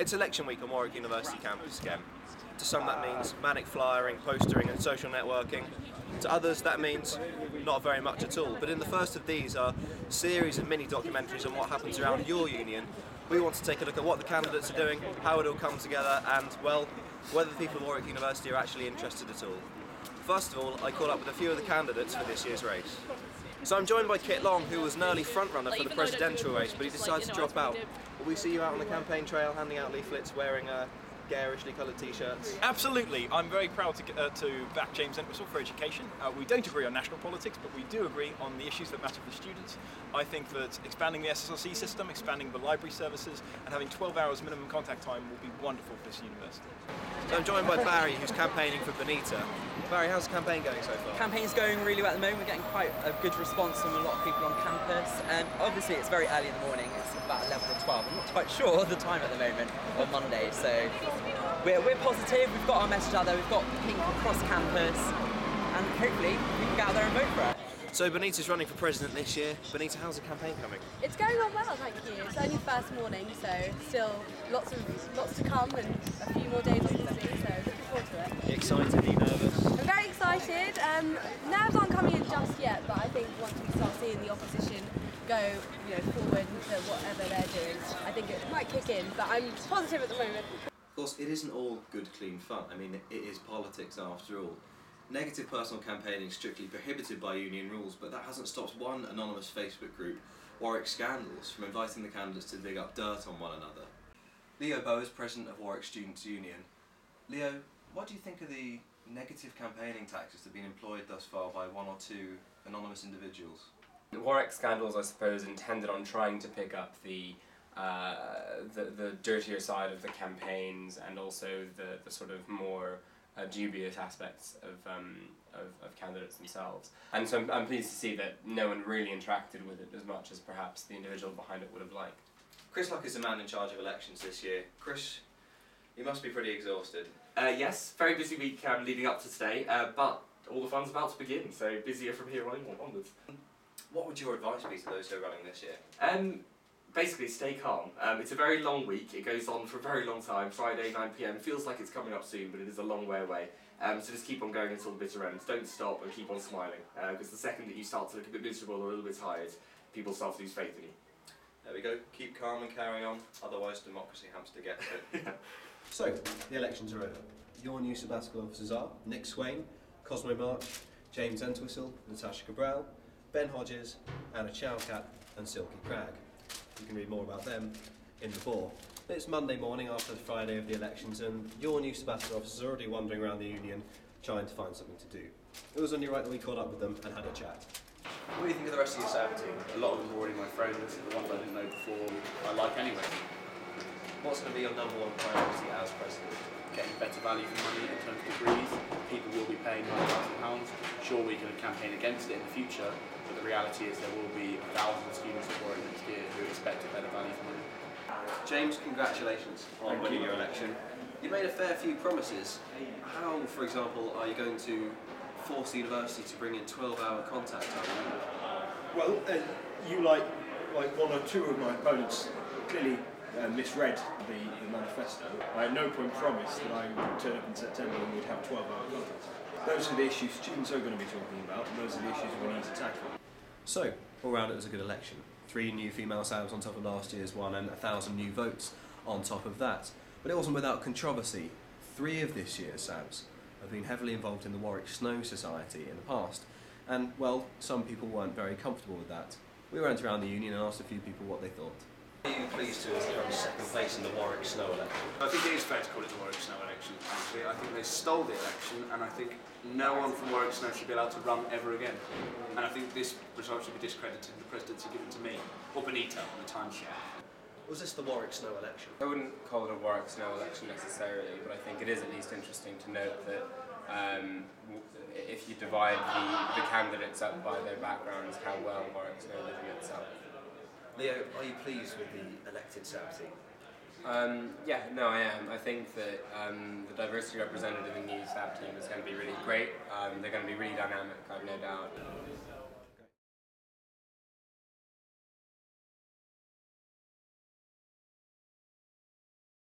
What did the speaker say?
It's election week on Warwick University campus again. To some that means manic flyering, postering and social networking. To others that means not very much at all. But in the first of these are a series of mini documentaries on what happens around your union. We want to take a look at what the candidates are doing, how it all comes together and, well, whether the people of Warwick University are actually interested at all. First of all, I caught up with a few of the candidates for this year's race. So I'm joined by Kit Long, who was an early frontrunner for the presidential race, but he decided to drop out. Will we see you out on the campaign trail, handing out leaflets, wearing garishly coloured t-shirts? Absolutely. I'm very proud to back James Entwistle for education. We don't agree on national politics, but we do agree on the issues that matter for students. I think that expanding the SSLC system, expanding the library services, and having 12 hours minimum contact time will be wonderful for this university. So I'm joined by Barry, who's campaigning for Benita. Barry, how's the campaign going so far? Campaign's going really well at the moment. We're getting quite a good response from a lot of people on campus. Obviously it's very early in the morning, it's about 11 or 12. I'm not quite sure the time at the moment on Monday, so we're positive, we've got our message out there, we've got pink across campus, and hopefully we can get out there and vote for it. So Benita's running for president this year. Benita, how's the campaign coming? It's going on well, thank you. It's only first morning, so still lots to come and a few more days obviously, so looking forward to it. Are you excited? Are you nervous? I'm very excited. Nerves aren't coming in just yet, but I think once we start seeing the opposition go forward to whatever they're doing, I think it might kick in, but I'm positive at the moment. Of course, it isn't all good, clean fun. I mean, it is politics after all. Negative personal campaigning is strictly prohibited by union rules, but that hasn't stopped one anonymous Facebook group, Warwick Scandals, from inviting the candidates to dig up dirt on one another. Leo Bow is president of Warwick Students' Union. Leo, what do you think of the negative campaigning tactics that have been employed thus far by one or two anonymous individuals? The Warwick Scandals, I suppose, intended on trying to pick up the dirtier side of the campaigns and also the sort of more dubious aspects of candidates themselves. And so I'm pleased to see that no one really interacted with it as much as perhaps the individual behind it would have liked. Chris Luck is the man in charge of elections this year. Chris, you must be pretty exhausted. Yes, very busy week leading up to today, but all the fun's about to begin, so busier from here on onwards. What would your advice be to those who are running this year? Basically, stay calm. It's a very long week, it goes on for a very long time. Friday, 9 PM, feels like it's coming up soon, but it is a long way away. So just keep on going until the bitter end. Don't stop and keep on smiling, because the second that you start to look a bit miserable or a little bit tired, people start to lose faith in you. There we go, keep calm and carry on, otherwise democracy hamster gets it. So, the elections are over. Your new sabbatical officers are Nick Swain, Cosmo March, James Entwistle, Natasha Cabral, Ben Hodges, Anna Chowcat and Silky Cragg. You can read more about them in the Boar. It's Monday morning after the Friday of the elections and your new sabbatical officers are already wandering around the union trying to find something to do. It was only right that we caught up with them and had a chat. What do you think of the rest of your SIBE team? A lot of them are already my friends, the ones I didn't know before I like anyway. What's going to be your number one priority as president? Getting better value for money in terms of degrees. People will be paying £9,000. Sure, we can campaign against it in the future, but the reality is there will be thousands of students for it next year who expect a better value for money. James, congratulations on winning your election. You made a fair few promises. How, for example, are you going to force the university to bring in 12-hour contact time? Well, you like one or two of my opponents clearly misread the manifesto. I at no point promised that I would turn up in September and we'd have 12-hour contact. Those are the issues students are going to be talking about, and those are the issues we need to tackle. So, all round it was a good election. 3 new female SIBEs on top of last year's one and 1,000 new votes on top of that. But it wasn't without controversy. 3 of this year's SIBEs have been heavily involved in the Warwick Snow Society in the past. And, well, some people weren't very comfortable with that. We went around the union and asked a few people what they thought. Are you pleased to have come second place in the Warwick Snow election? I think it is fair to call it the Warwick Snow election, actually. I think they stole the election, and I think no one from Warwick Snow should be allowed to run ever again. And I think this result should be discredited and the presidency given to me, or Benita on the timeshare. Was this the Warwick Snow election? I wouldn't call it a Warwick Snow election necessarily, but I think it is at least interesting to note that if you divide the candidates up by their backgrounds, how well Warwick Snow did in itself. Leo, are you pleased with the elected SIBE team? Yeah, no, I am. I think that the diversity represented in the new SIBE team is going to be really great. They're going to be really dynamic, I've no doubt.